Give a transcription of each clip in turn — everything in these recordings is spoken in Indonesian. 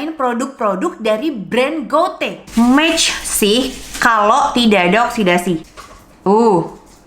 nyobain produk-produk dari brand Gote. Match sih kalau tidak ada oksidasi.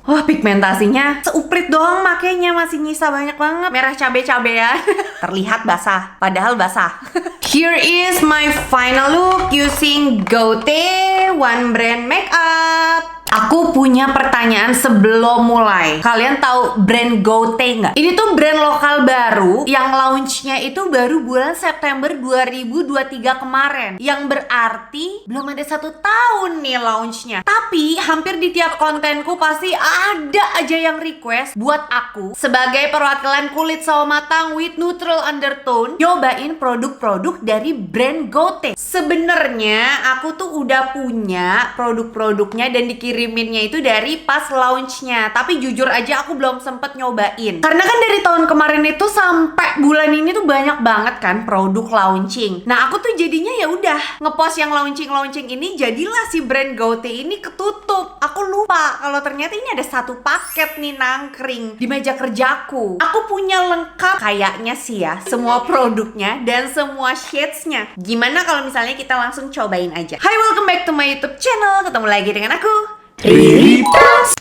Wah, pigmentasinya seuprit doang makanya masih nyisa banyak banget. Merah cabe-cabean. Terlihat basah, padahal basah. Here is my final look using Gote One Brand Makeup. Aku punya pertanyaan sebelum mulai. Kalian tahu brand Gote nggak? Ini tuh brand lokal baru yang launchnya itu baru bulan September 2023 kemarin. Yang berarti belum ada 1 tahun nih launchnya. Tapi hampir di tiap kontenku pasti ada aja yang request buat aku sebagai perwakilan kulit sawo matang with neutral undertone nyobain produk-produk dari brand Gote. Sebenarnya aku tuh udah punya produk-produknya dan dikiriminnya itu dari pas launchnya. Tapi jujur aja aku belum sempet nyobain. Karena kan dari tahun kemarin itu sampai bulan ini tuh banyak banget kan produk launching. Nah aku tuh jadinya ya udah ngepost yang launching ini, jadilah si brand Gote ini ketutup. Aku lupa kalau ternyata ini ada 1 paket nih nangkring di meja kerjaku. Aku punya lengkap kayaknya sih ya semua produknya dan semua shadesnya. Gimana kalau misalnya kita langsung cobain aja? Hai, welcome back to my YouTube channel. Ketemu lagi dengan aku, Riri Pras.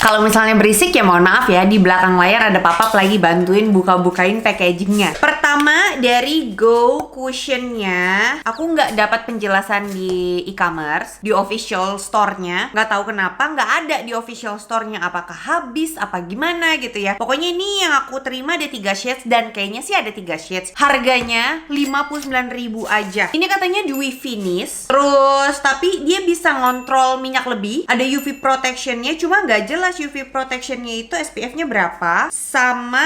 Kalau misalnya berisik ya mohon maaf ya, di belakang layar ada papap lagi bantuin buka-bukain packagingnya. Pertama dari Go Cushionnya, aku nggak dapat penjelasan di e-commerce, di official store-nya. Nggak tahu kenapa nggak ada di official store-nya, apakah habis, apa gimana gitu ya. Pokoknya ini yang aku terima ada 3 shades dan kayaknya sih ada 3 shades. Harganya 59.000 aja. Ini katanya dewy finish, terus tapi dia bisa ngontrol minyak lebih, ada UV protectionnya, cuma nggak jelas UV protectionnya itu SPF-nya berapa, sama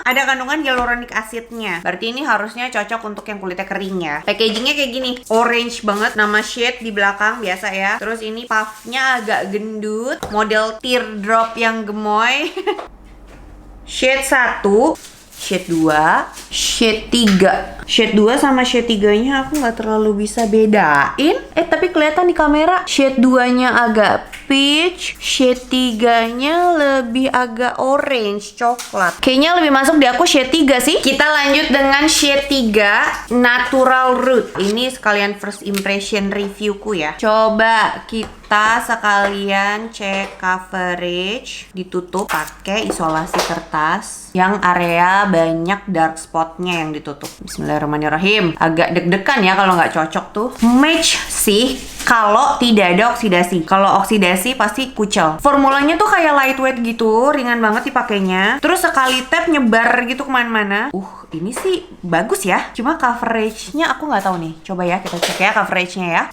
ada kandungan hyaluronic acidnya. Berarti ini harusnya cocok untuk yang kulitnya kering ya. Packagingnya kayak gini, orange banget, nama shade di belakang biasa ya. Terus ini puffnya agak gendut, model teardrop yang gemoy. Shade 1, shade 2, shade 3. Shade 2 sama shade 3-nya aku nggak terlalu bisa bedain. Tapi kelihatan di kamera shade 2-nya agak peach, shade 3-nya lebih agak orange, coklat. Kayaknya lebih masuk di aku shade 3 sih. Kita lanjut dengan shade 3, Natural Root. Ini sekalian first impression reviewku ya. Coba kita sekalian cek coverage. Ditutup pakai isolasi kertas yang area banyak dark spotnya yang ditutup. Bismillahirrahmanirrahim. Agak deg-degan ya kalau nggak cocok tuh. Match sih kalau tidak ada oksidasi. Kalau oksidasi pasti kucel. Formulanya tuh kayak lightweight gitu, ringan banget dipakainya. Terus sekali tap nyebar gitu kemana-mana. Ini sih bagus ya. Cuma coveragenya aku nggak tahu nih. Coba ya kita cek ya coveragenya ya.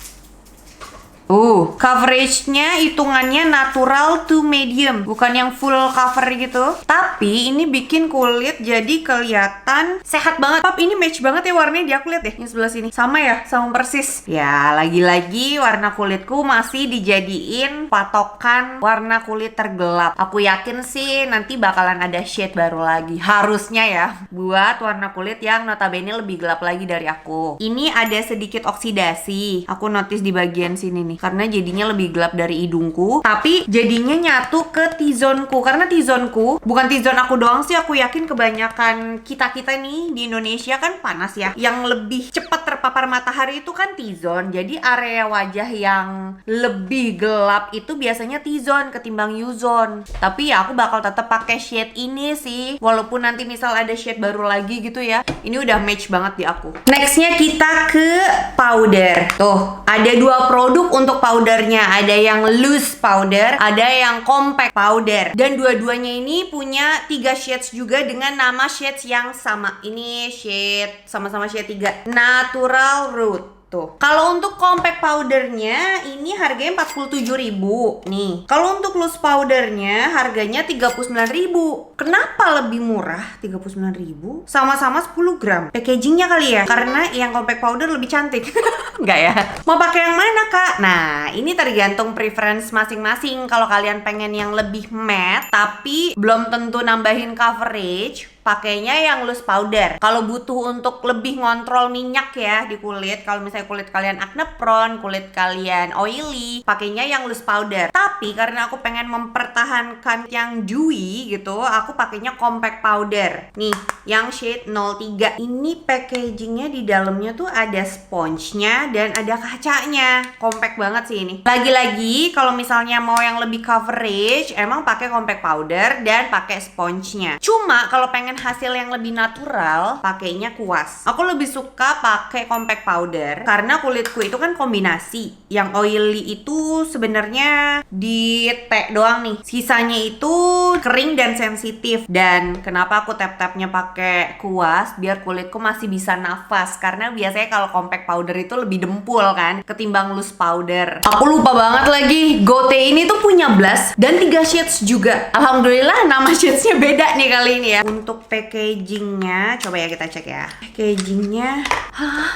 Coveragenya hitungannya natural to medium, bukan yang full cover gitu. Tapi ini bikin kulit jadi kelihatan sehat banget. Pap, ini match banget ya warnanya di aku, lihat deh yang sebelah sini. Sama ya, sama persis. Ya, lagi-lagi warna kulitku masih dijadiin patokan warna kulit tergelap. Aku yakin sih nanti bakalan ada shade baru lagi. Harusnya ya, buat warna kulit yang notabene lebih gelap lagi dari aku. Ini ada sedikit oksidasi. Aku notice di bagian sini nih. Karena jadinya lebih gelap dari hidungku, tapi jadinya nyatu ke T-zone-ku. Karena T-zone-ku, bukan T-zone aku doang sih, aku yakin kebanyakan kita-kita nih di Indonesia kan panas ya. Yang lebih cepat terpapar matahari itu kan T-zone. Jadi area wajah yang lebih gelap itu biasanya T-zone ketimbang U-zone. Tapi ya aku bakal tetap pakai shade ini sih, walaupun nanti misal ada shade baru lagi gitu ya. Ini udah match banget di aku. Nextnya kita ke powder. Tuh, ada 2 produk untuk powdernya. Ada yang loose powder, ada yang compact powder. Dan dua-duanya ini punya 3 shades juga dengan nama shades yang sama. Ini shade sama-sama shade 3, Natural Root. Tuh. Kalau untuk compact powdernya ini harganya 47.000 nih. Kalau untuk loose powdernya harganya 39.000. Kenapa lebih murah 39.000? Sama-sama 10 gram. Packagingnya kali ya, karena yang compact powder lebih cantik. Enggak ya? Mau pakai yang mana kak? Nah, ini tergantung preference masing-masing. Kalau kalian pengen yang lebih matte tapi belum tentu nambahin coverage, pakainya yang loose powder. Kalau butuh untuk lebih ngontrol minyak ya di kulit, kalau misalnya kulit kalian acne prone, kulit kalian oily, pakainya yang loose powder. Tapi karena aku pengen mempertahankan yang dewy gitu, aku pakainya compact powder. Nih, yang shade 03. Ini packagingnya di dalamnya tuh ada sponge-nya dan ada kacanya. Compact banget sih ini. Lagi-lagi kalau misalnya mau yang lebih coverage, emang pakai compact powder dan pakai sponge-nya. Cuma kalau pengen hasil yang lebih natural, pakainya kuas. Aku lebih suka pakai compact powder karena kulitku itu kan kombinasi. Yang oily itu sebenarnya di T doang nih. Sisanya itu kering dan sensitif. Dan kenapa aku tap-tapnya pakai kuas? Biar kulitku masih bisa nafas. Karena biasanya kalau compact powder itu lebih dempul kan ketimbang loose powder. Aku lupa banget lagi, Gote ini tuh punya blush dan 3 shades juga. Alhamdulillah nama shadesnya beda nih kali ini ya. Untuk packagingnya, coba ya kita cek ya. Packagingnya,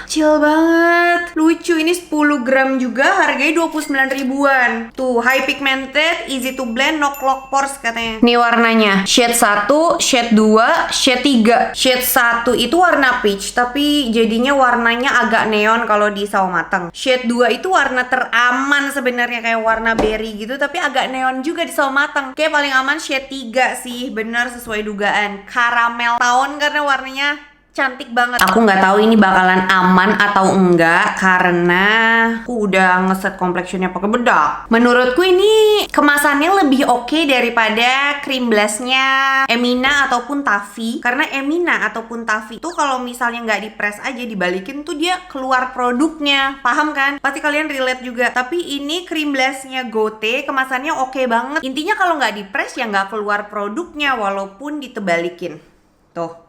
chill banget. Lucu, ini 10 gram juga, harganya 29 ribuan. Tuh, high pigmented, easy to blend, no clog pores katanya. Nih warnanya, shade 1, shade 2, shade 3. Shade 1 itu warna peach, tapi jadinya warnanya agak neon kalau di sawo mateng. Shade 2 itu warna teraman sebenarnya, kayak warna berry gitu, tapi agak neon juga di sawo mateng. Kayak paling aman shade 3 sih, bener sesuai dugaan. Caramel tone karena warnanya cantik banget. Aku nggak tahu ini bakalan aman atau enggak karena aku udah ngeset complexionnya pakai bedak. Menurutku ini kemasannya lebih oke daripada cream blushnya Emina ataupun Taffy. Karena Emina ataupun Taffy tuh kalau misalnya nggak dipres aja dibalikin tuh dia keluar produknya. Paham kan? Pasti kalian relate juga. Tapi ini cream blushnya Gote kemasannya oke banget. Intinya kalau nggak dipres ya nggak keluar produknya walaupun ditebalikin. Tuh.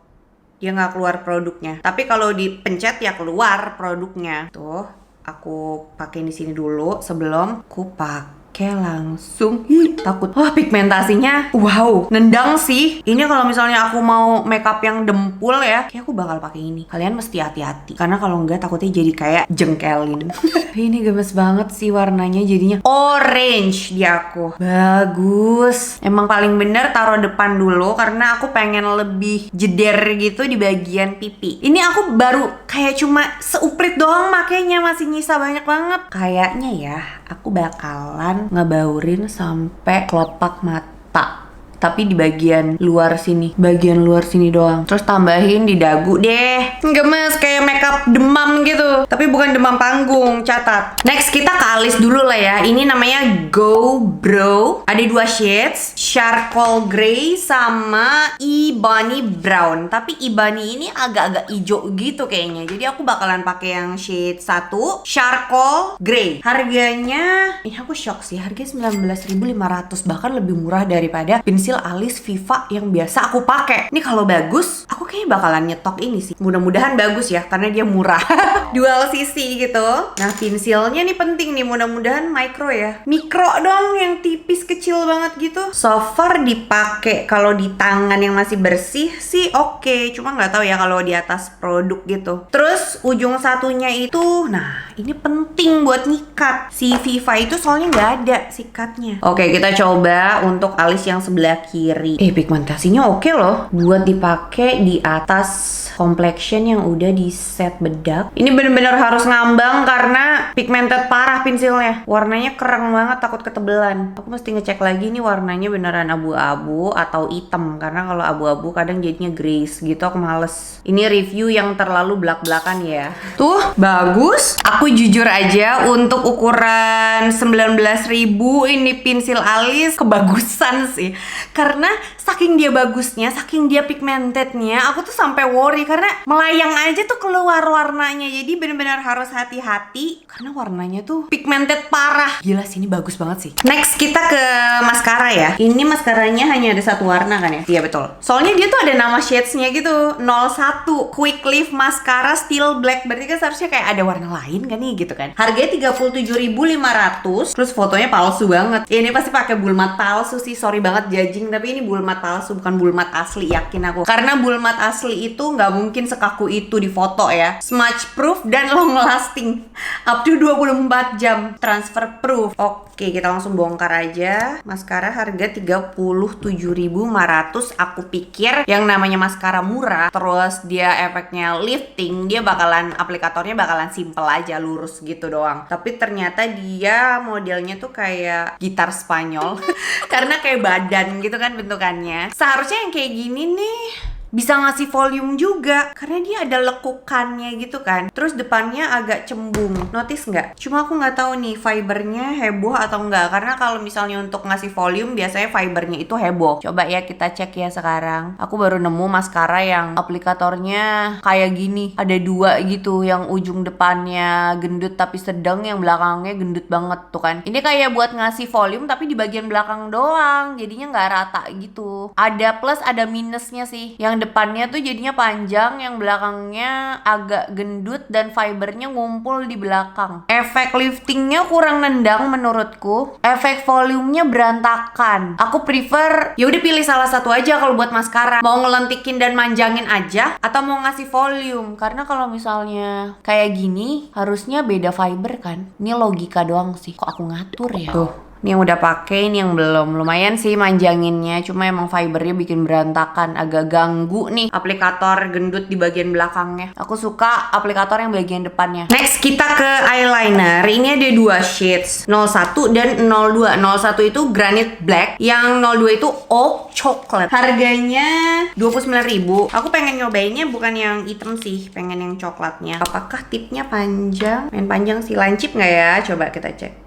Dia nggak keluar produknya. Tapi kalau dipencet ya keluar produknya. Tuh, aku pakai di sini dulu sebelum aku pakai langsung. Takut. Wah, pigmentasinya wow, nendang sih. Ini kalau misalnya aku mau makeup yang dempul ya, kayak aku bakal pakai ini. Kalian mesti hati-hati karena kalau enggak takutnya jadi kayak jengkelin. Ini gemes banget sih warnanya, jadinya orange di aku. Bagus. Emang paling bener taruh depan dulu karena aku pengen lebih jeder gitu di bagian pipi. Ini aku baru kayak cuma seuprit doang makanya, masih nyisa banyak banget. Kayaknya ya aku bakalan ngebaurin sampai kelopak mata. Tapi di bagian luar sini doang. Terus tambahin di dagu deh. Gemes kayak makeup demam gitu. Tapi bukan demam panggung, catat. Next kita ke alis dulu lah ya. Ini namanya Go Brow. Ada 2 shades, charcoal grey sama ebony brown. Tapi ebony ini agak-agak hijau gitu kayaknya. Jadi aku bakalan pakai yang shade 1, charcoal grey. Harganya, ini aku shock sih. Harganya 19.500, bahkan lebih murah daripada pensil alis Viva yang biasa aku pakai. Ini kalau bagus, aku kayaknya bakalan nyetok ini sih. Mudah-mudahan bagus ya, karena dia murah. Dual sisi gitu. Nah, pensilnya nih penting nih. Mudah-mudahan micro ya. Mikro dong, yang tipis kecil banget gitu. So far dipakai kalau di tangan yang masih bersih sih oke. Cuma nggak tahu ya kalau di atas produk gitu. Terus ujung satunya itu, nah ini penting buat nyikat. Si Viva itu soalnya nggak ada sikatnya. Oke, kita coba untuk alis yang sebelah kiri. Pigmentasinya oke loh buat dipakai di atas complexion yang udah di set bedak. Ini bener-bener harus ngambang karena pigmented parah pensilnya. Warnanya keren banget, takut ketebelan. Aku mesti ngecek lagi nih warnanya beneran abu-abu atau hitam, karena kalau abu-abu kadang jadinya grease gitu, aku males. Ini review yang terlalu belak-belakan ya. Tuh, bagus. Aku jujur aja untuk ukuran 19.000 ini pensil alis kebagusan sih. Karena saking dia bagusnya, saking dia pigmentednya, aku tuh sampai worry karena melayang aja tuh keluar warnanya. Jadi benar-benar harus hati-hati karena warnanya tuh pigmented parah. Gila sih, ini bagus banget sih. Next kita ke maskara ya. Ini maskaranya hanya ada satu warna kan ya? Iya betul. Soalnya dia tuh ada nama shadesnya gitu. 01 Quick Lift Mascara Steel Black. Berarti kan seharusnya kayak ada warna lain kan nih gitu kan. Harganya 37.500. Terus fotonya palsu banget. Ini pasti pakai bulu mat palsu sih. Sorry banget judging packaging, tapi ini bulu mat palsu, bukan bulu mat asli, yakin aku. Karena bulu mat asli itu nggak mungkin sekaku itu di foto ya. Smudge proof dan long lasting, up to 24 jam, transfer proof. Oke, kita langsung bongkar aja. Maskara harga 37.500. Aku pikir yang namanya maskara murah, terus dia efeknya lifting, dia bakalan, aplikatornya bakalan simple aja, lurus gitu doang. Tapi ternyata dia modelnya tuh kayak gitar Spanyol. Karena kayak badan gitu kan bentukannya. Seharusnya yang kayak gini nih bisa ngasih volume juga, karena dia ada lekukannya gitu kan. Terus depannya agak cembung, notice nggak? Cuma aku nggak tahu nih fibernya heboh atau enggak, karena kalau misalnya untuk ngasih volume biasanya fibernya itu heboh. Coba ya kita cek ya sekarang. Aku baru nemu maskara yang aplikatornya kayak gini, ada dua gitu, yang ujung depannya gendut tapi sedang, yang belakangnya gendut banget tuh kan. Ini kayak buat ngasih volume tapi di bagian belakang doang, jadinya nggak rata gitu. Ada plus ada minusnya sih. Yang depannya tuh jadinya panjang, yang belakangnya agak gendut dan fibernya ngumpul di belakang. Efek liftingnya kurang nendang menurutku. Efek volumenya berantakan. Aku prefer ya udah pilih salah satu aja kalau buat maskara. Mau ngelentikin dan manjangin aja atau mau ngasih volume. Karena kalau misalnya kayak gini harusnya beda fiber kan. Ini logika doang sih. Kok aku ngatur ya? Tuh. Ini yang udah pakai, ini yang belum. Lumayan sih manjanginnya, cuma emang fibernya bikin berantakan, agak ganggu nih aplikator gendut di bagian belakangnya. Aku suka aplikator yang bagian depannya. Next kita ke eyeliner. Ini ada dua shades, 01 dan 02. 01 itu granite black, yang 02 itu oak chocolate. Harganya 29.000. Aku pengen nyobainnya bukan yang hitam sih, pengen yang coklatnya. Apakah tipnya panjang? Main panjang sih, lancip nggak ya? Coba kita cek.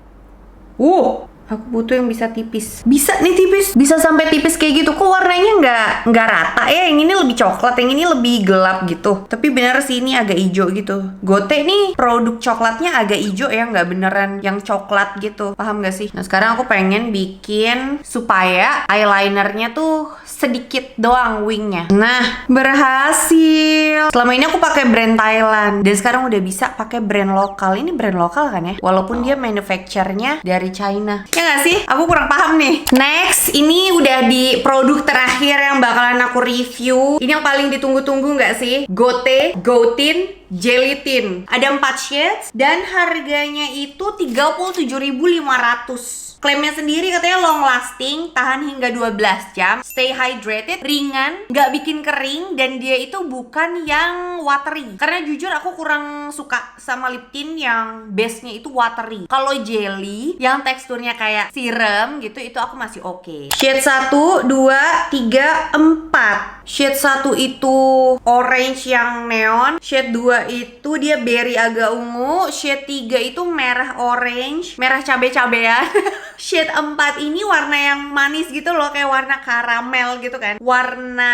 Aku butuh yang bisa tipis. Bisa nih tipis. Bisa sampai tipis kayak gitu. Kok warnanya nggak rata ya? Yang ini lebih coklat, yang ini lebih gelap gitu. Tapi bener sih ini agak hijau gitu. Gote nih produk coklatnya agak hijau ya, nggak beneran yang coklat gitu. Paham nggak sih? Nah sekarang aku pengen bikin supaya eyelinernya tuh sedikit doang wingnya. Nah berhasil. Selama ini aku pakai brand Thailand dan sekarang udah bisa pakai brand lokal. Ini brand lokal kan ya? Walaupun dia manufacture-nya dari China. Ya nggak sih? Aku kurang paham nih. Next, ini udah di produk terakhir yang bakalan aku review. Ini yang paling ditunggu-tunggu nggak sih? Gote Gotin Jelly Tint. Ada 4 shades dan harganya itu 37.500. Klaimnya sendiri katanya long lasting, tahan hingga 12 jam, stay hydrated, ringan, nggak bikin kering, dan dia itu bukan yang watery. Karena jujur aku kurang suka sama lip tint yang base-nya itu watery. Kalau jelly yang teksturnya kayak serum gitu, itu aku masih oke. Shade 1, 2, 3, 4. Shade 1 itu orange yang neon, shade 2 itu dia berry agak ungu, shade 3 itu merah orange, merah cabe-cabean. Shade 4 ini warna yang manis gitu loh, kayak warna karamel gitu kan. Warna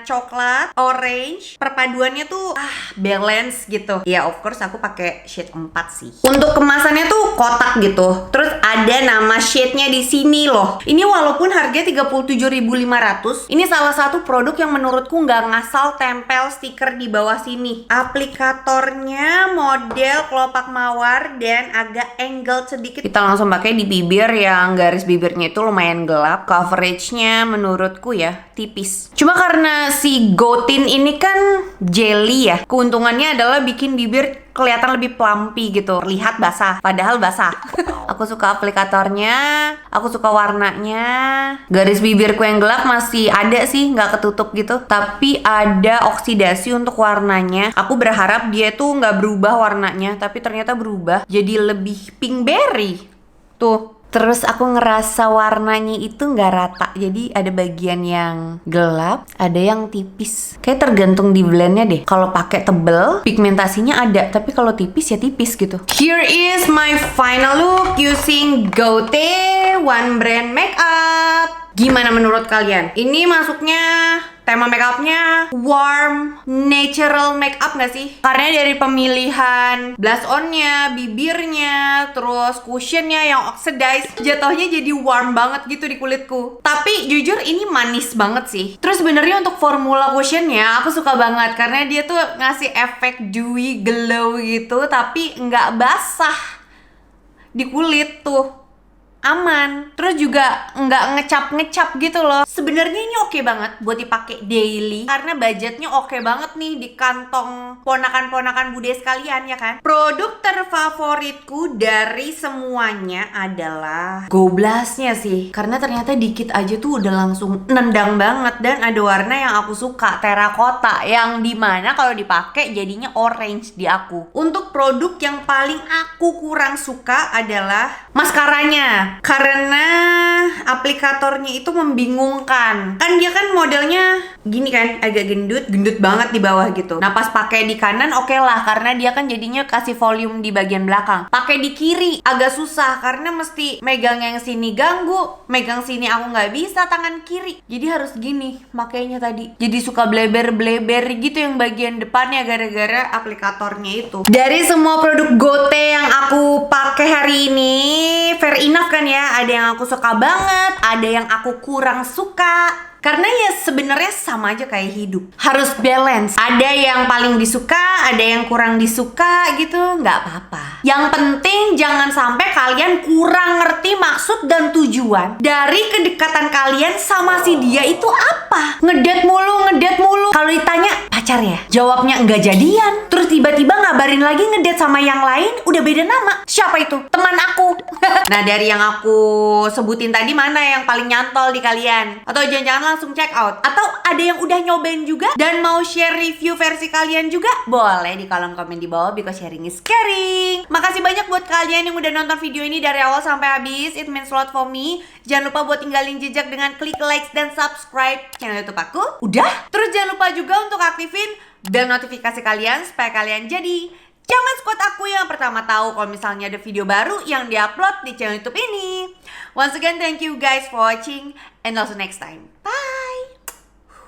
coklat, orange, perpaduannya tuh balance gitu. Ya of course aku pakai shade 4 sih. Untuk kemasannya tuh kotak gitu. Terus ada nama shade-nya di sini loh. Ini walaupun harganya 37.500, ini salah satu produk yang menurutku nggak ngasal tempel stiker di bawah sini. Aplikatornya model kelopak mawar dan agak angle sedikit. Kita langsung pakai di bibir yang garis bibirnya itu lumayan gelap. Coveragenya menurutku ya tipis. Cuma karena si Gotin ini kan jelly ya, keuntungannya adalah bikin bibir kelihatan lebih plumpy gitu, terlihat basah padahal basah. Aku suka aplikatornya, aku suka warnanya. Garis bibirku yang gelap masih ada sih, nggak ketutup gitu, tapi ada oksidasi untuk warnanya. Aku berharap dia tuh nggak berubah warnanya, tapi ternyata berubah jadi lebih pink berry tuh. Terus aku ngerasa warnanya itu nggak rata, jadi ada bagian yang gelap, ada yang tipis. Kayak tergantung di blendnya deh. Kalau pakai tebel, pigmentasinya ada, tapi kalau tipis ya tipis gitu. Here is my final look using Gote One Brand Makeup. Gimana menurut kalian? Ini masuknya tema makeupnya warm, natural makeup nggak sih? Karena dari pemilihan blush on-nya, bibirnya, terus cushionnya yang oxidized, jatuhnya jadi warm banget gitu di kulitku. Tapi jujur ini manis banget sih. Terus sebenarnya untuk formula cushionnya aku suka banget karena dia tuh ngasih efek dewy glow gitu, tapi nggak basah di kulit tuh. aman. Terus juga nggak ngecap-ngecap gitu loh. Sebenarnya ini oke banget buat dipakai daily karena budgetnya oke banget nih di kantong ponakan-ponakan bude sekalian ya kan. Produk terfavoritku dari semuanya adalah Go Blast-nya sih. Karena ternyata dikit aja tuh udah langsung nendang banget dan ada warna yang aku suka, terakota, yang dimana kalau dipakai jadinya orange di aku. Untuk produk yang paling aku kurang suka adalah maskaranya karena aplikatornya itu membingungkan. Kan dia kan modelnya gini kan, agak gendut banget di bawah gitu. Nah pas pakai di kanan oke lah karena dia kan jadinya kasih volume di bagian belakang. Pakai di kiri agak susah karena mesti megang yang sini ganggu, megang sini aku nggak bisa tangan kiri. Jadi harus gini makainya tadi. Jadi suka bleber gitu yang bagian depannya gara-gara aplikatornya itu. Dari semua produk Gote yang aku pakai hari ini, fair enough kan ya, ada yang aku suka banget, ada yang aku kurang suka. Karena ya sebenarnya sama aja kayak hidup, harus balance. Ada yang paling disuka, ada yang kurang disuka gitu, nggak apa-apa. Yang penting jangan sampai kalian kurang ngerti maksud dan tujuan dari kedekatan kalian sama si dia itu apa. Ngedate mulu. Kalau ditanya pacar ya, jawabnya enggak jadian. Terus tiba-tiba ngabarin lagi ngedate sama yang lain, udah beda nama. Siapa itu? Teman aku. Nah dari yang aku sebutin tadi mana yang paling nyantol di kalian? Atau jangan-jangan langsung check out? Atau ada yang udah nyobain juga dan mau share review versi kalian juga? Boleh di kolom komen di bawah because sharing is caring. Makasih banyak buat kalian yang udah nonton video ini dari awal sampai habis. It means a lot for me. Jangan lupa buat tinggalin jejak dengan klik like dan subscribe channel YouTube aku. Udah? Terus jangan lupa juga untuk aktifin bel notifikasi kalian supaya kalian jadi Jaman Squad aku yang pertama tahu kalau misalnya ada video baru yang diupload di channel YouTube ini. Once again, thank you guys for watching and also next time. Bye!